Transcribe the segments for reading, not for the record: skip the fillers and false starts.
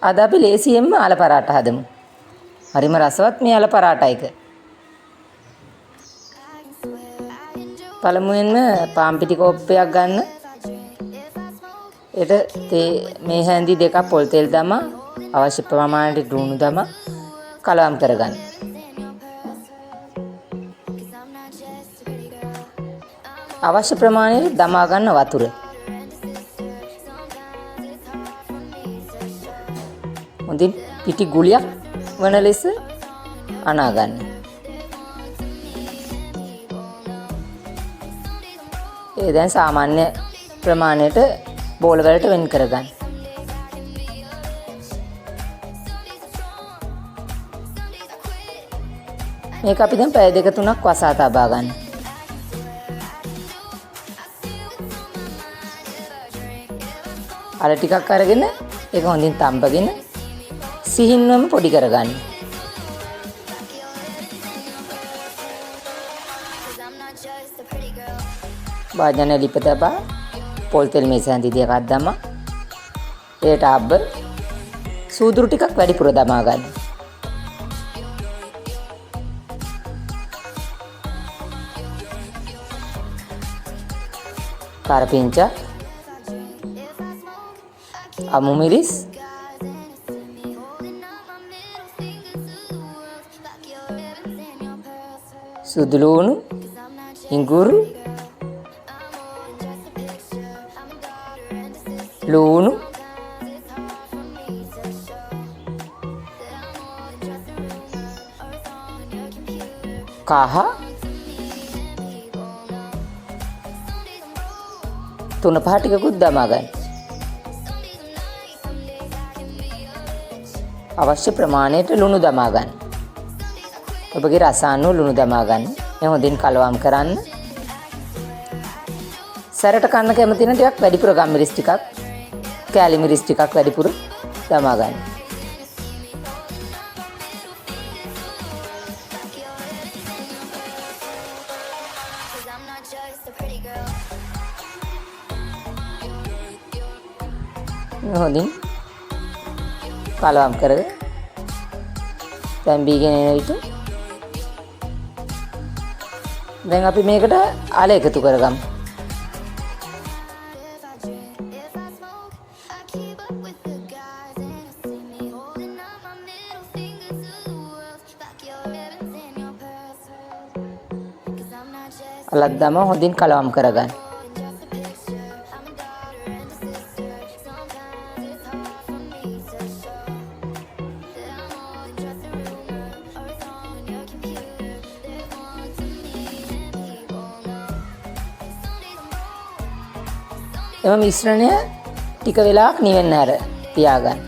අද අපි ලේසියෙන්ම අල පරාට හදමු. හරිම රසවත් මේ අල පරාට එක. පළමුවෙන්ම පාන් පිටි කෝප්පයක් ගන්න. ඒට මේ හැන්දි දෙකක් පොල් තෙල් දමා අවශ්‍ය ප්‍රමාණයට ලුණු දමා කලවම් කරගන්න. අවශ්‍ය ප්‍රමාණයට දමා ගන්න වතුර. හොඳින් පිටි ගුලියක් වන ලෙස අනා ගන්න. ඒ දැන් සාමාන්‍ය ප්‍රමාණයට බෝල වලට වෙන් කරගන්න. මේක අපි දැන් පැය දෙක තුනක් වසා තබා ගන්න. අර ටිකක් අරගෙන ඒක හොඳින් තම්බගෙන සිහින්වම පොඩි කරගන්න. වාජන ලිප තබා පොල් තෙල් මේස හැඳි දෙකක් දමා ඒට අබ්බ සූදුරු ටිකක් වැඩිපුර දමා ගන්න. කරපිංචා අමු මිරිස් සුදු ලුණු ඉඟුරු ලුණු කහ තුන පහ ටිකකුත් දමා ගන්න. අවශ්‍ය ප්‍රමාණයට ලුණු දමා ගන්න. ඔබගේ රස අනුව ලුණු දමා ගන්න. මේ හොඳින් කලවම් කරන්න. සැරට කන්න කැමති නම් ටිකක් වැඩිපුර ගම් මිරිස් ටිකක් කෑලි මිරිස් ටිකක් වැඩිපුර දමා ගන්න. හොඳින් කලවම් කරගෙන දැන් බීගෙන එන විට දැන් අපි මේකට අල එකතු කරගමු. අලක් දම හොඳින් කලවම් කරගන්න. එම මිශ්‍රණය ටික වෙලාවක් නිවෙන්න ඇර තියාගන්න.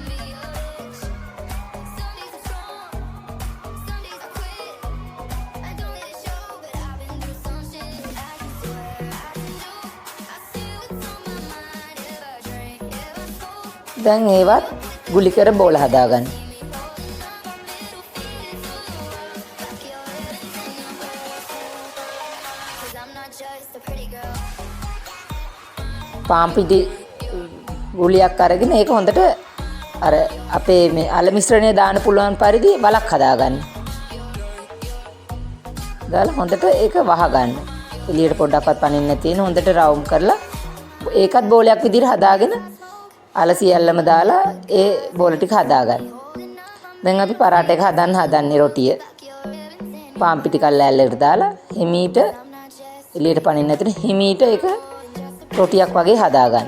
දැන් ඒවත් ගුලි කර බෝල හදාගන්න. පාන් පිටි ගුලියක් අරගෙන ඒක හොඳට අර අපේ මේ අල මිශ්‍රණය දාන්න පුළුවන් පරිදි වලක් හදාගන්න. දාලා හොඳට ඒක වහගන්න. එළියට පොඩ්ඩක්වත් පනින්න නැති වෙන හොඳට රවුම් කරලා ඒකත් බෝලයක් විදිහට හදාගෙන අල සියල්ලම දාලා ඒ බෝල ටික හදාගන්න. දැන් අපි පරාට එක හදන්නේ රොටිය. පාන් පිටි කල්ලෑල්ලකට දාලා හිමීට එළියට පනින්න නැතින හිමීට ඒක රොටියක් වගේ හදාගන්න.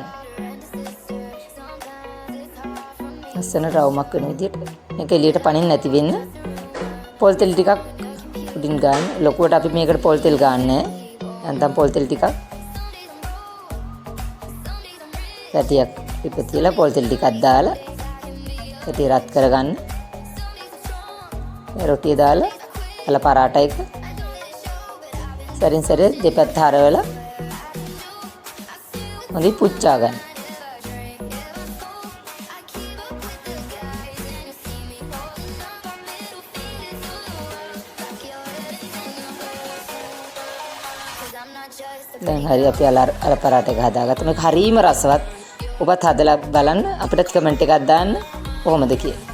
ලස්සන රවුමක් වෙන විදිහට මේක එළියට පනින්න නැති වෙන්න පොල් තෙල් ටිකක් උඩින් ගන්න. ලොකුවට අපි මේකට පොල් තෙල් ගන්නෑ. නැත්නම් පොල් තෙල් ටිකක් පැටියක් පිපතිලා පොල් තෙල් ටිකක් දාලා පැටිය රත් කරගන්න. රොටිය දාලා අල පරාට එක සරින් සරේ දෙපැත්ත හරවලා හොඳින් පුච්චා ගන්න. දැන් හරි අපි අල පරාට එක හදාගත්තා. මේක හරීම රසවත්. ඔබත් හදලා බලන්න. අපිට කමෙන්ට් එකක් දාන්න. කොහොමද කියලා.